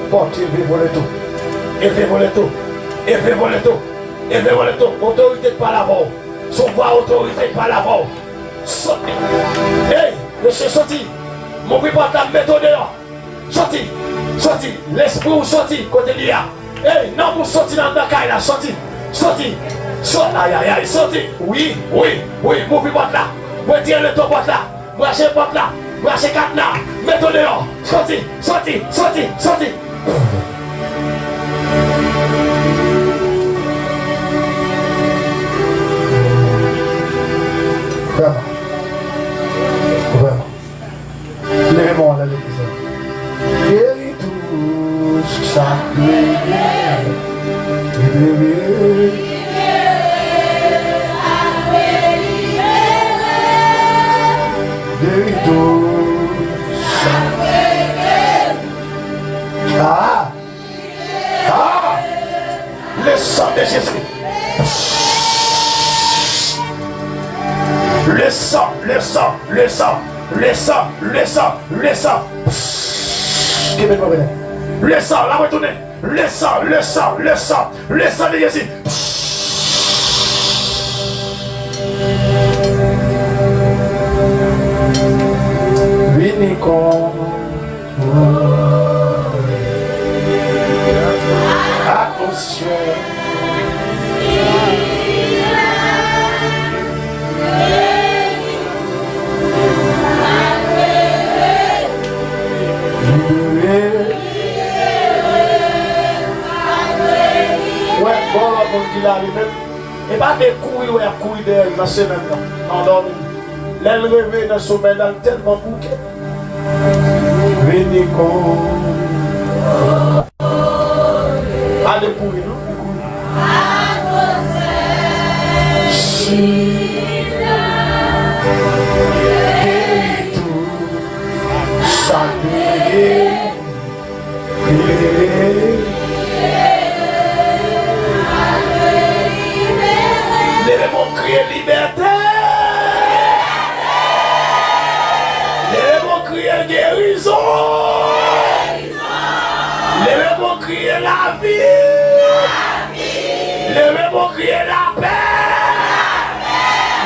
Porte, élevé voler tout. Élevé voler tout. Élevé voler tout. Élevé voler tout. Autorité par la mort. Son voix autorité par la mort. Sorti. Hey, monsieur sorti. Mon papa t'a méthode dehors. Sorti. Sorti. L'esprit ou sorti. Côté l'IA. Hey, non, vous sorti dans la caille là. Sorti. Sorti. Sorti. Aïe, aïe, aïe. Sorti. Oui, oui, oui. Mon papa là. Retirez le top là. Brachez porte là. Brachez quatre là. Méthode dehors. Sorti. Sorti. Sorti. Sorti. Vraiment. Vraiment. Lèvez-moi là, l'église. Guéris tous chaque prière. Guéris tous chaque prière. Ah! Ah! Le sang de Jésus. Le sang, le sang, le sang, le sang, le sang, le sang. Le sang, la retournée. Le sang, le sang, le sang, le sang de Jésus. Vinicon. Attention. Et pas des couilles ou des couilles de la semaine. Non, dormi. L'aile rêvée dans le sommeil dans tellement bouquet. Venez comme. Pas de couilles, non? Levez-moi crier liberté. Levez-moi crier guérison. Levez-moi crier la vie. Levez-moi crier la paix.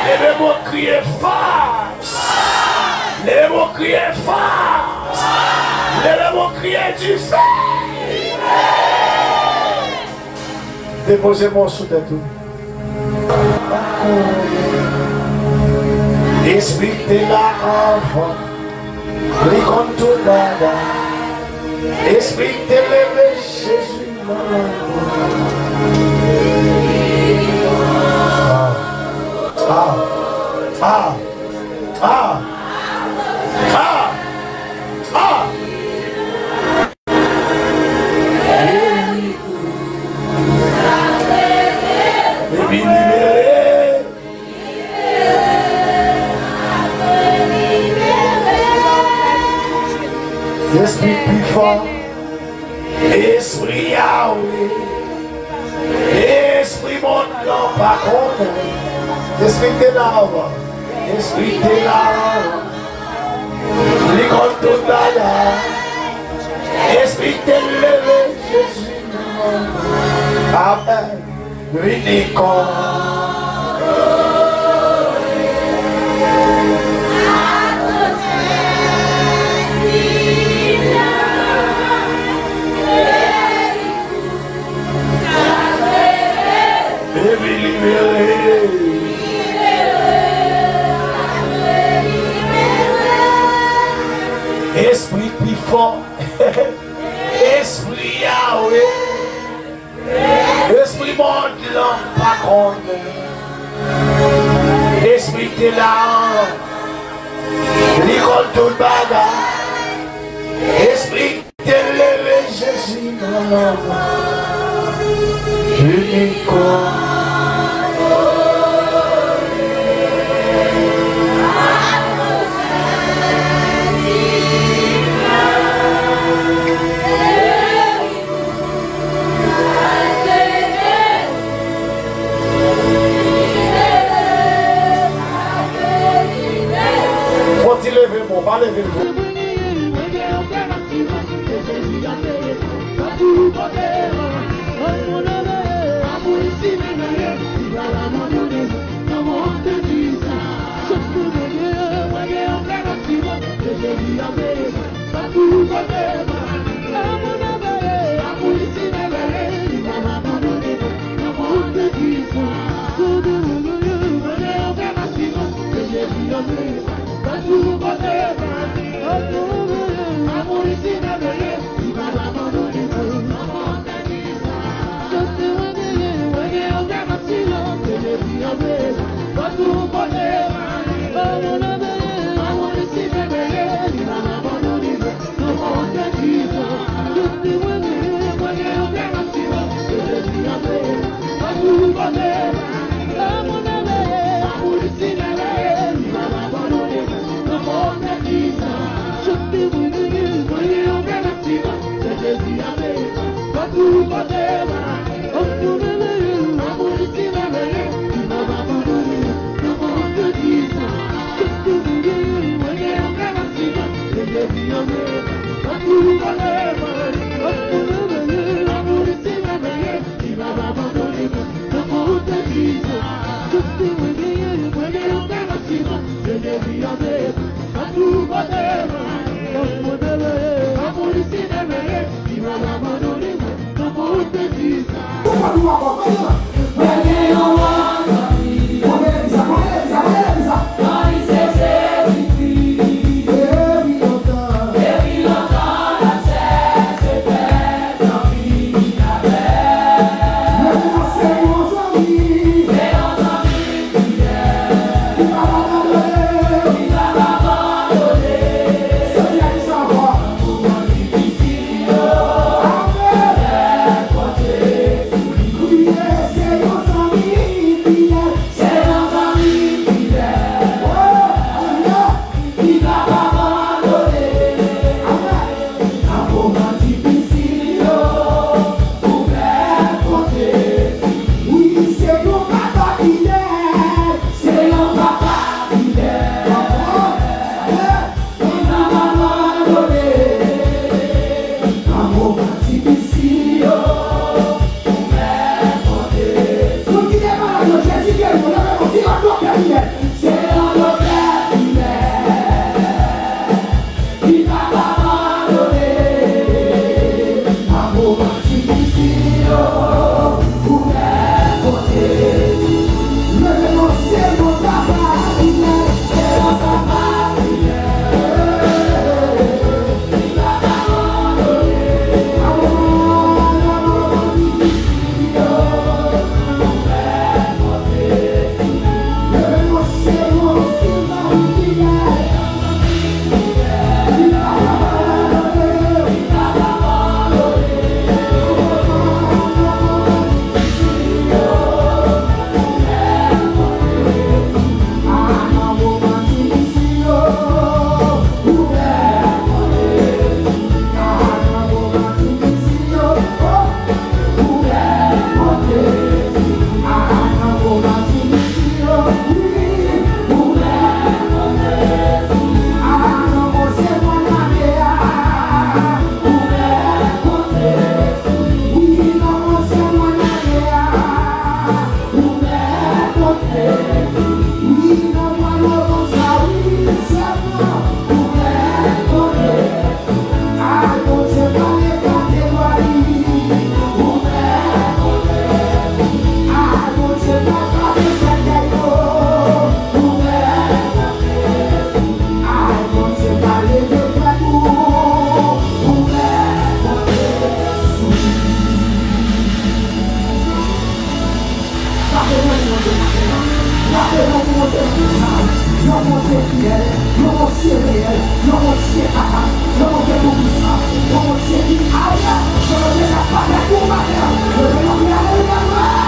Levez-moi crier force. Levez-moi crier force. Levez-moi crier du feu. Déposez-moi sous tête. Esprit de la enfant, les contours d'Ada. Esprit de l'élevé Jésus. Ah, ah, ah, ah, ah. Esprit plus fort, esprit Yahweh, esprit mon nom pas contre, esprit de l'arbre, esprit de l'arbre, les grands tout là, esprit de l'élevé Jésus, Amen, unicorn. Esprit plus fort, esprit Yahweh, esprit monde l'homme pas contre, esprit de l'âme, l'école tout bagarre, esprit de l'élevé Jésus, unicorn. Levez-moi, pas levez-moi. Yeah. Thank you.